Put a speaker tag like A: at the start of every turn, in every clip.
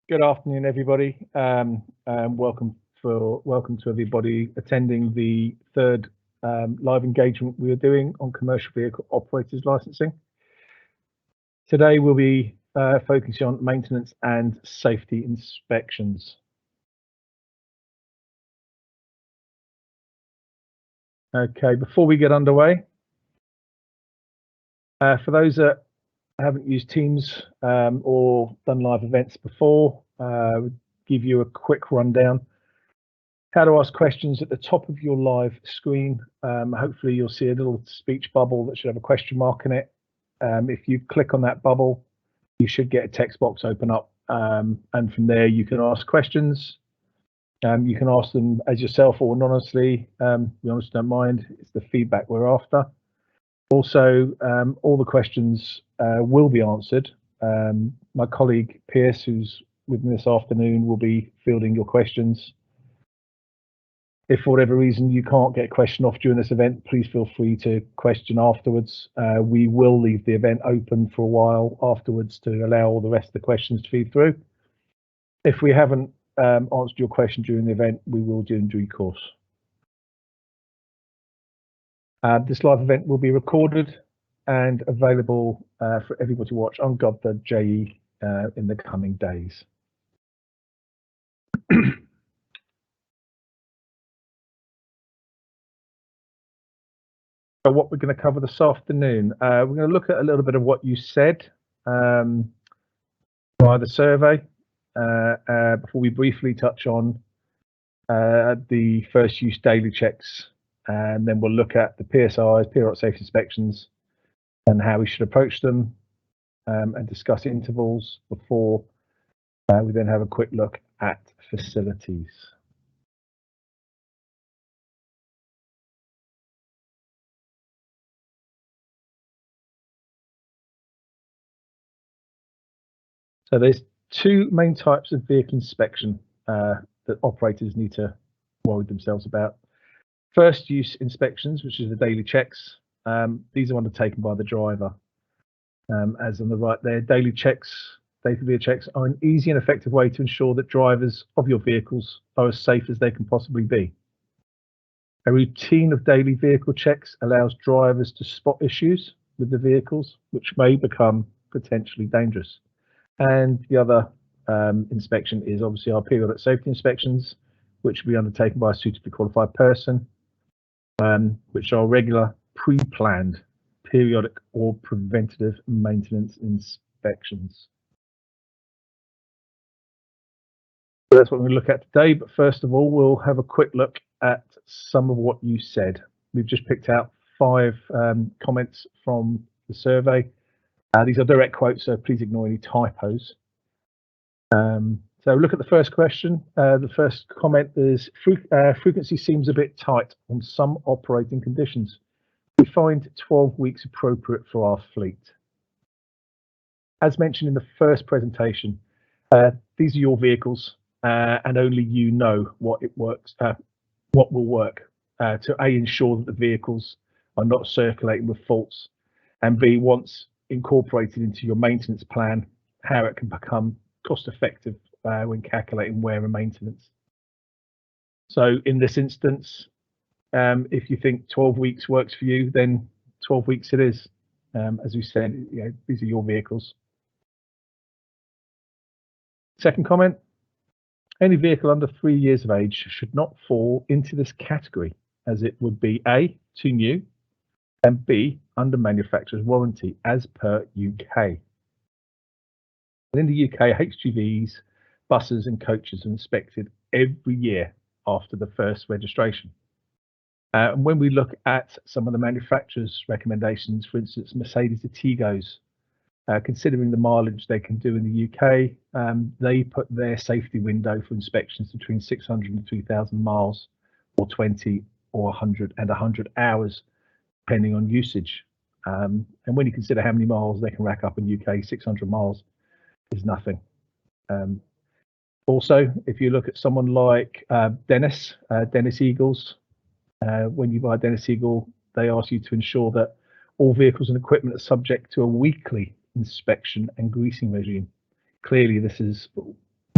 A: Good afternoon, everybody. Welcome to everybody attending the third live engagement we are doing on commercial vehicle operators licensing. Today we'll be focusing on maintenance and safety inspections. Okay, before we get underway, for those that haven't used Teams or done live events before, we'll give you a quick rundown. How to ask questions at the top of your live screen. Hopefully you'll see a little speech bubble that should have a question mark in it. If you click on that bubble, you should get a text box open up, and from there you can ask questions. You can ask them as yourself or anonymously. We honestly don't mind. It's the feedback we're after. Also, all the questions will be answered. My colleague Pierce, who's with me this afternoon, will be fielding your questions. If for whatever reason you can't get a question off during this event, please feel free to question afterwards. We will leave the event open for a while afterwards to allow all the rest of the questions to feed through. If we haven't answered your question during the event, we will do in due course. This live event will be recorded and available for everybody to watch on gov.je in the coming days. So what we're going to cover this afternoon, we're going to look at a little bit of what you said via the survey before we briefly touch on the first use daily checks, and then we'll look at the PSIs, periodic safety inspections, and how we should approach them, and discuss intervals before we then have a quick look at facilities. So there's two main types of vehicle inspection that operators need to worry themselves about. First use inspections, which is the daily checks. These are undertaken by the driver. As on the right there, daily checks, data vehicle checks are an easy and effective way to ensure that drivers of your vehicles are as safe as they can possibly be. A routine of daily vehicle checks allows drivers to spot issues with the vehicles, which may become potentially dangerous. And the other inspection is obviously our periodic safety inspections, which will be undertaken by a suitably qualified person, which are regular, pre-planned, periodic or preventative maintenance inspections. So that's what we're going to look at today. But first of all, we'll have a quick look at some of what you said. We've just picked out 5 comments from the survey. These are direct quotes, so please ignore any typos. So look at the first question. The first comment is, frequency seems a bit tight on some operating conditions. We find 12 weeks appropriate for our fleet. As mentioned in the first presentation, these are your vehicles, and only you know what will work to A, ensure that the vehicles are not circulating with faults, and B, once incorporated into your maintenance plan, how it can become cost effective when calculating wear and maintenance. So in this instance, if you think 12 weeks works for you, then 12 weeks it is. As we said, these are your vehicles. Second comment, any vehicle under 3 years of age should not fall into this category, as it would be A, too new, and B, under manufacturer's warranty as per UK. And in the UK, HGVs, buses and coaches are inspected every year after the first registration. And when we look at some of the manufacturers' recommendations, for instance, Mercedes Tigos, considering the mileage they can do in the UK, they put their safety window for inspections between 600 and 2,000 miles, or 20 or 100 and 100 hours, depending on usage. And when you consider how many miles they can rack up in UK, 600 miles is nothing. Also, if you look at someone like Dennis Eagles, when you buy a Dennis Eagle, they ask you to ensure that all vehicles and equipment are subject to a weekly inspection and greasing regime. Clearly, this is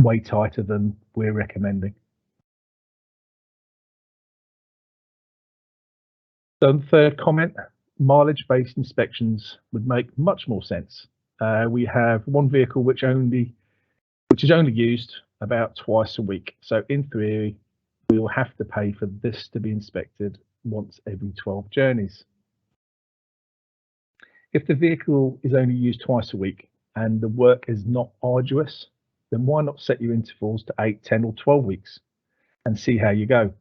A: way tighter than we're recommending. So the third comment, mileage-based inspections would make much more sense. We have one vehicle which is only used about twice a week. So in theory, we will have to pay for this to be inspected once every 12 journeys. If the vehicle is only used twice a week and the work is not arduous, then why not set your intervals to 8, 10 or 12 weeks and see how you go?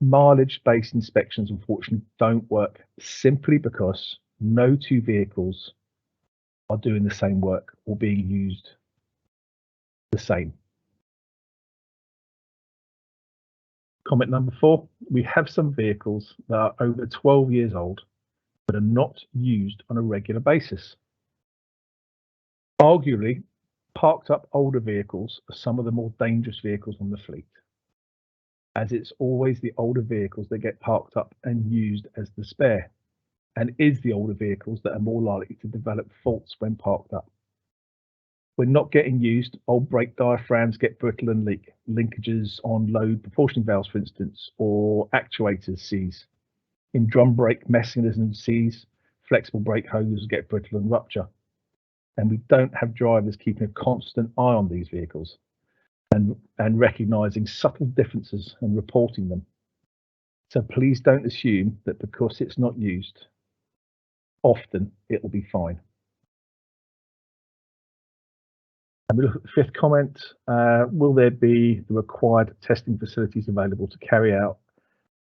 A: Mileage-based inspections, unfortunately, don't work simply because no two vehicles are doing the same work or being used the same. Comment number 4, we have some vehicles that are over 12 years old but are not used on a regular basis. Arguably, parked up older vehicles are some of the more dangerous vehicles on the fleet, as it's always the older vehicles that get parked up and used as the spare, and is the older vehicles that are more likely to develop faults when parked up. When not getting used, old brake diaphragms get brittle and leak. Linkages on load proportioning valves, for instance, or actuators seize. In drum brake mechanisms seize, flexible brake hoses get brittle and rupture. And we don't have drivers keeping a constant eye on these vehicles and recognizing subtle differences and reporting them. So please don't assume that because it's not used often, it will be fine. And we look at the fifth comment, will there be the required testing facilities available to carry out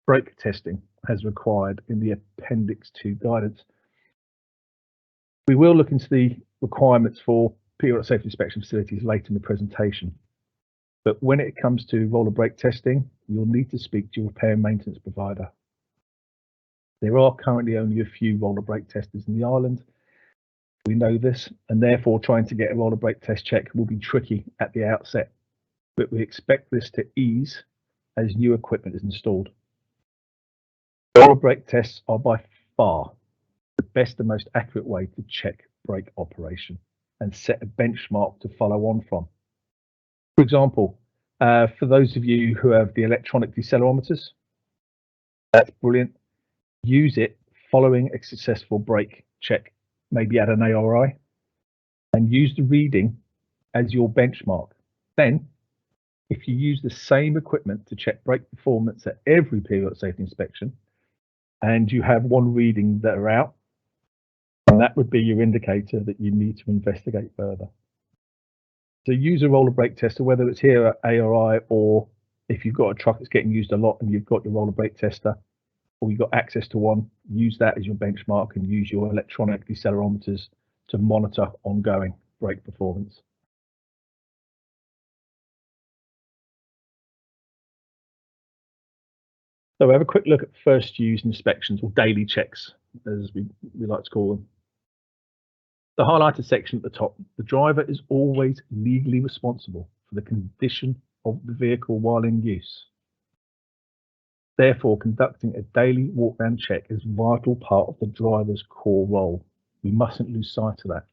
A: brake testing as required in the Appendix 2 guidance? We will look into the requirements for periodic safety inspection facilities later in the presentation. But when it comes to roller brake testing, you'll need to speak to your repair and maintenance provider. There are currently only a few roller brake testers in the island. We know this, and therefore trying to get a roller brake test check will be tricky at the outset, but we expect this to ease as new equipment is installed. Roller brake tests are by far the best and most accurate way to check brake operation and set a benchmark to follow on from. For example, for those of you who have the electronic decelerometers, that's brilliant. Use it following a successful brake check, maybe at an ARI, and use the reading as your benchmark. Then, if you use the same equipment to check brake performance at every periodic safety inspection, and you have one reading that are out, and that would be your indicator that you need to investigate further. So use a roller brake tester, whether it's here at ARI or if you've got a truck that's getting used a lot and you've got your roller brake tester, or you've got access to one, use that as your benchmark and use your electronic decelerometers to monitor ongoing brake performance. So we have a quick look at first use inspections, or daily checks, as we like to call them. The highlighted section at the top, the driver is always legally responsible for the condition of the vehicle while in use. Therefore, conducting a daily walk-round check is a vital part of the driver's core role. We mustn't lose sight of that.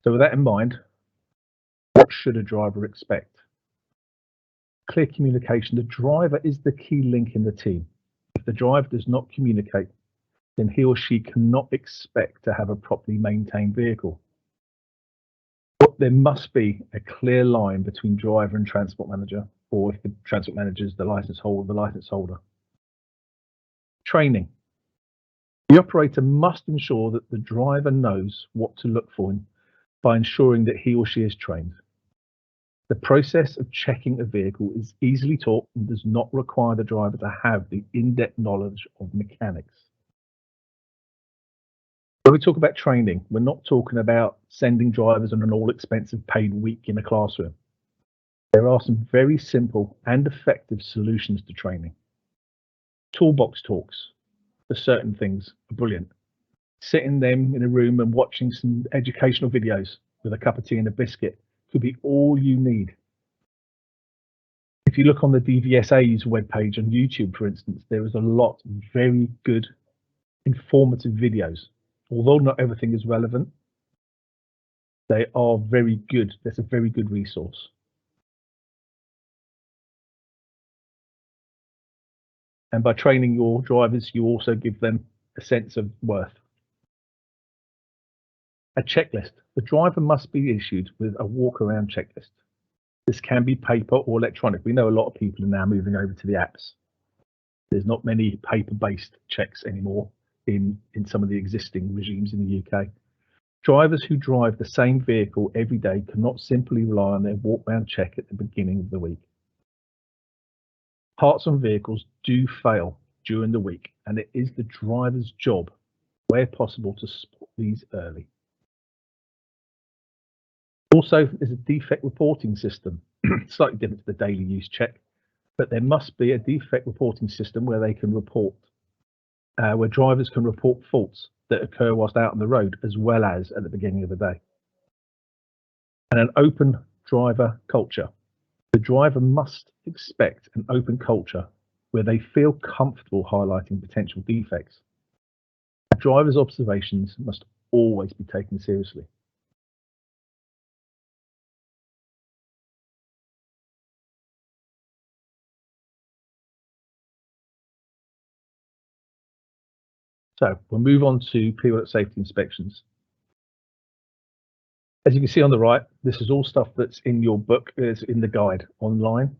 A: So with that in mind, what should a driver expect? Clear communication. The driver is the key link in the team. If the driver does not communicate, then he or she cannot expect to have a properly maintained vehicle. But there must be a clear line between driver and transport manager, or if the transport manager is the license holder, Training. The operator must ensure that the driver knows what to look for by ensuring that he or she is trained. The process of checking a vehicle is easily taught and does not require the driver to have the in-depth knowledge of mechanics. When we talk about training, we're not talking about sending drivers on an all-expensive paid week in a classroom. There are some very simple and effective solutions to training. Toolbox talks for certain things are brilliant. Sitting them in a room and watching some educational videos with a cup of tea and a biscuit could be all you need. If you look on the DVSA's webpage on YouTube, for instance, there is a lot of very good, informative videos. Although not everything is relevant, They are very good. That's a very good resource. And by training your drivers, you also give them a sense of worth. A checklist. The driver must be issued with a walk-around checklist. This can be paper or electronic. We know a lot of people are now moving over to the apps. There's not many paper-based checks anymore in some of the existing regimes in the UK. Drivers who drive the same vehicle every day cannot simply rely on their walk-round check at the beginning of the week. Parts on vehicles do fail during the week, and it is the driver's job, where possible, to spot these early. Also, there's a defect reporting system, slightly different to the daily use check, but there must be a defect reporting system where they can report, where drivers can report faults that occur whilst out on the road, as well as at the beginning of the day. And an open driver culture. The driver must expect an open culture where they feel comfortable highlighting potential defects. The driver's observations must always be taken seriously. So we'll move on to periodic safety inspections. As you can see on the right, this is all stuff that's in your book, is in the guide online.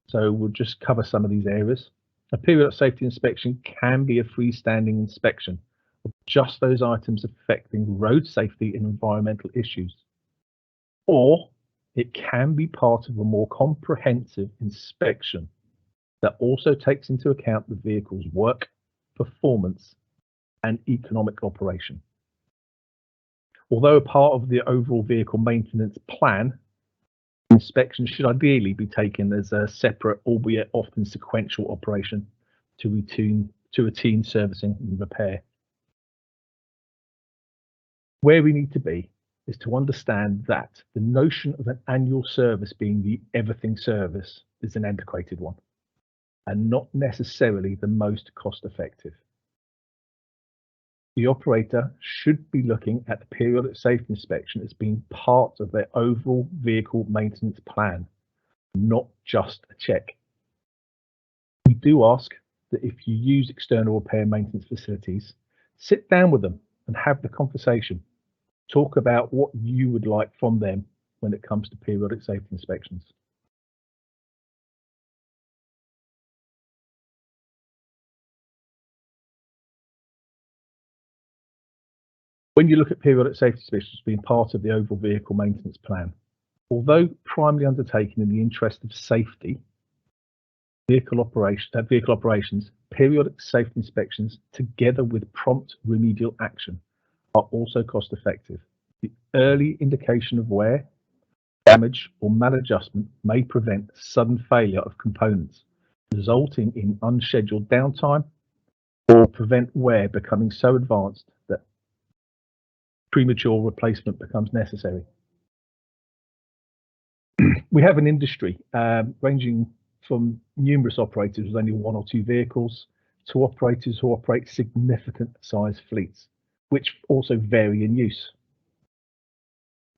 A: So we'll just cover some of these areas. A periodic safety inspection can be a freestanding inspection of just those items affecting road safety and environmental issues. Or it can be part of a more comprehensive inspection that also takes into account the vehicle's work, performance, and economic operation. Although a part of the overall vehicle maintenance plan, inspection should ideally be taken as a separate, albeit often sequential operation to routine servicing and repair. Where we need to be is to understand that the notion of an annual service being the everything service is an antiquated one and not necessarily the most cost effective. The operator should be looking at the periodic safety inspection as being part of their overall vehicle maintenance plan, not just a check. We do ask that if you use external repair maintenance facilities, sit down with them and have the conversation. Talk about what you would like from them when it comes to periodic safety inspections. When you look at periodic safety inspections being part of the overall vehicle maintenance plan, although primarily undertaken in the interest of safety, vehicle operations, periodic safety inspections, together with prompt remedial action, are also cost effective. The early indication of wear, damage, or maladjustment may prevent sudden failure of components, resulting in unscheduled downtime, or prevent wear becoming so advanced that premature replacement becomes necessary. We have an industry ranging from numerous operators with only one or two vehicles to operators who operate significant size fleets, which also vary in use.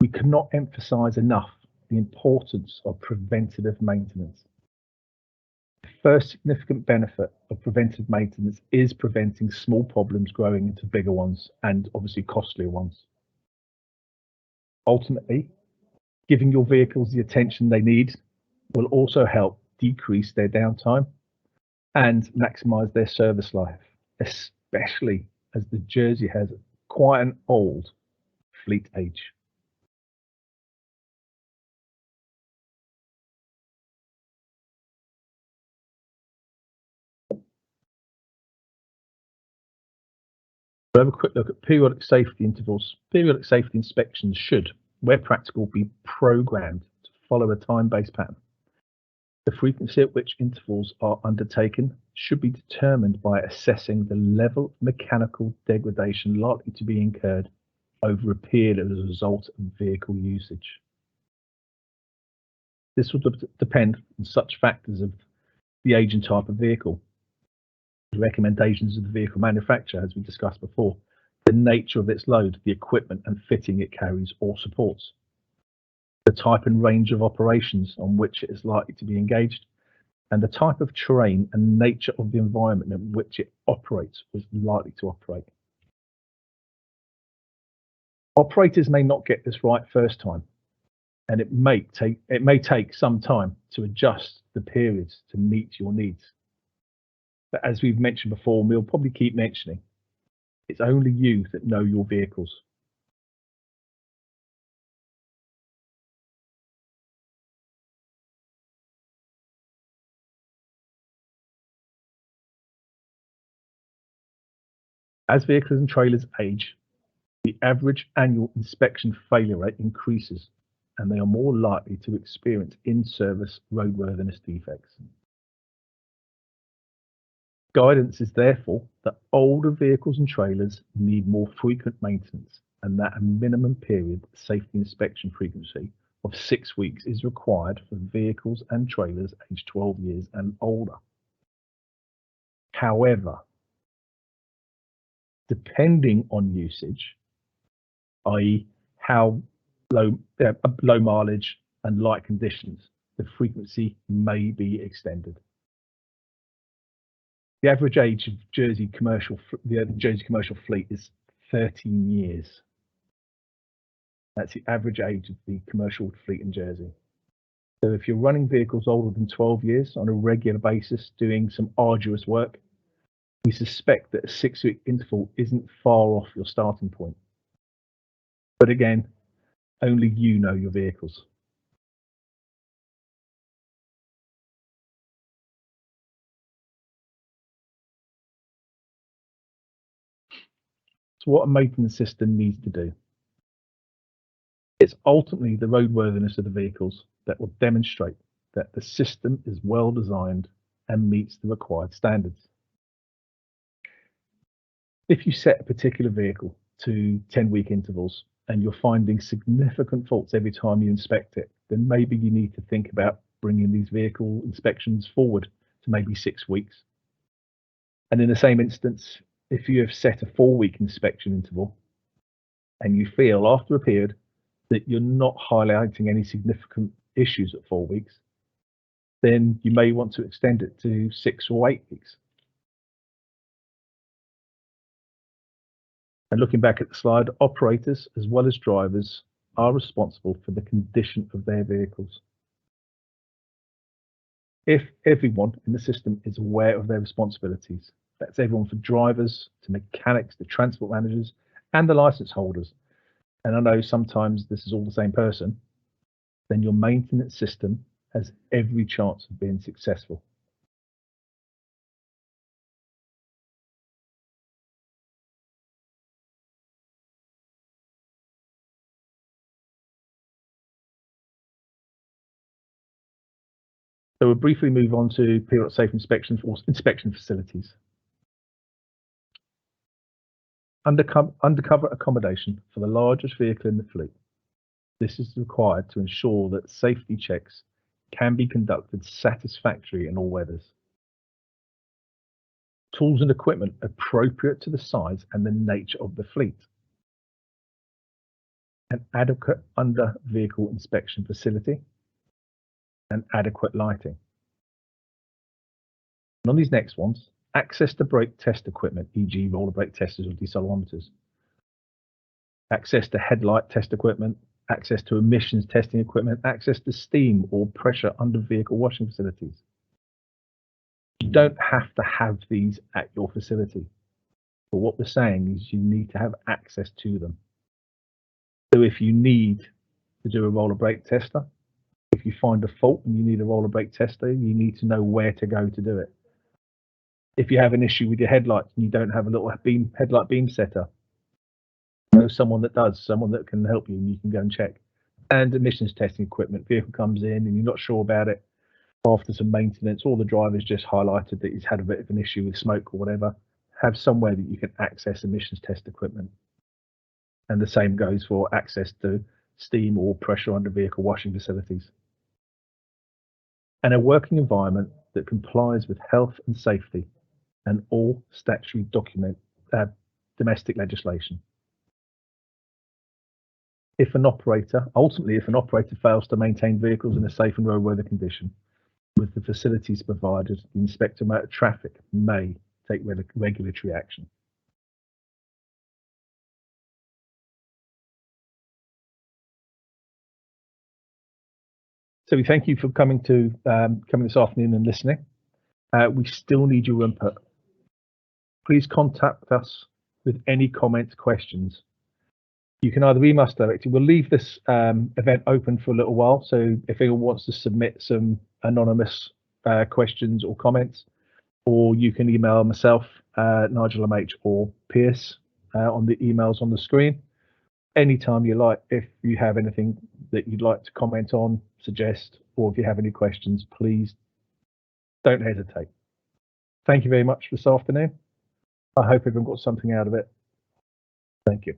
A: We cannot emphasize enough the importance of preventative maintenance. The first significant benefit of preventive maintenance is preventing small problems growing into bigger ones and obviously costlier ones. Ultimately, giving your vehicles the attention they need will also help decrease their downtime and maximize their service life, especially as the Jersey has quite an old fleet age. We'll have a quick look at periodic safety intervals. Periodic safety inspections should, where practical, be programmed to follow a time-based pattern. The frequency at which intervals are undertaken should be determined by assessing the level of mechanical degradation likely to be incurred over a period as a result of vehicle usage. This will depend on such factors of the age and type of vehicle, the recommendations of the vehicle manufacturer, as we discussed before, the nature of its load, the equipment and fitting it carries or supports, the type and range of operations on which it is likely to be engaged, and the type of terrain and nature of the environment in which it operates or is likely to operate. Operators may not get this right first time, and it may take some time to adjust the periods to meet your needs. But as we've mentioned before, and we'll probably keep mentioning, it's only you that know your vehicles. As vehicles and trailers age, the average annual inspection failure rate increases, and they are more likely to experience in-service roadworthiness defects. Guidance is therefore that older vehicles and trailers need more frequent maintenance, and that a minimum period safety inspection frequency of 6 weeks is required for vehicles and trailers aged 12 years and older. However, depending on usage, i.e. how low mileage and light conditions, the frequency may be extended. The average age of the Jersey commercial fleet is 13 years. That's the average age of the commercial fleet in Jersey. So if you're running vehicles older than 12 years on a regular basis, doing some arduous work, we suspect that a 6-week interval isn't far off your starting point. But again, only you know your vehicles. So what a maintenance system needs to do. It's ultimately the roadworthiness of the vehicles that will demonstrate that the system is well designed and meets the required standards. If you set a particular vehicle to 10-week intervals and you're finding significant faults every time you inspect it, then maybe you need to think about bringing these vehicle inspections forward to maybe 6 weeks. And in the same instance, if you have set a 4-week inspection interval and you feel after a period that you're not highlighting any significant issues at 4 weeks, then you may want to extend it to 6 or 8 weeks. And looking back at the slide, operators as well as drivers are responsible for the condition of their vehicles. If everyone in the system is aware of their responsibilities, that's everyone from drivers to mechanics to transport managers and the license holders, and I know sometimes this is all the same person, then your maintenance system has every chance of being successful. So we'll briefly move on to periodic safe inspections or inspection facilities. Undercover accommodation for the largest vehicle in the fleet. This is required to ensure that safety checks can be conducted satisfactorily in all weathers. Tools and equipment appropriate to the size and the nature of the fleet. An adequate under-vehicle inspection facility and adequate lighting. And on these next ones, access to brake test equipment, e.g. roller brake testers or decelerometers. Access to headlight test equipment, access to emissions testing equipment, access to steam or pressure under vehicle washing facilities. You don't have to have these at your facility, but what we're saying is you need to have access to them. So if you need to do a roller brake tester, if you find a fault and you need a roller brake tester, you need to know where to go to do it. If you have an issue with your headlights and you don't have a little headlight beam setter, know someone that does, someone that can help you and you can go and check. And emissions testing equipment, vehicle comes in and you're not sure about it. After some maintenance, or the driver's just highlighted that he's had a bit of an issue with smoke or whatever, have somewhere that you can access emissions test equipment. And the same goes for access to steam or pressure under vehicle washing facilities. And a working environment that complies with health and safety and all statutory domestic legislation. Ultimately, if an operator fails to maintain vehicles in a safe and roadworthy condition with the facilities provided, the Inspector of Motor Traffic may take regulatory action. So we thank you for coming this afternoon and listening. We still need your input. Please contact us with any comments, questions. You can either email us directly. We'll leave this event open for a little while, so if anyone wants to submit some anonymous questions or comments, or you can email myself, Nigel MH, or Pierce on the emails on the screen. Anytime you like, if you have anything that you'd like to comment on, suggest, or if you have any questions, please don't hesitate. Thank you very much this afternoon. I hope everyone got something out of it. Thank you.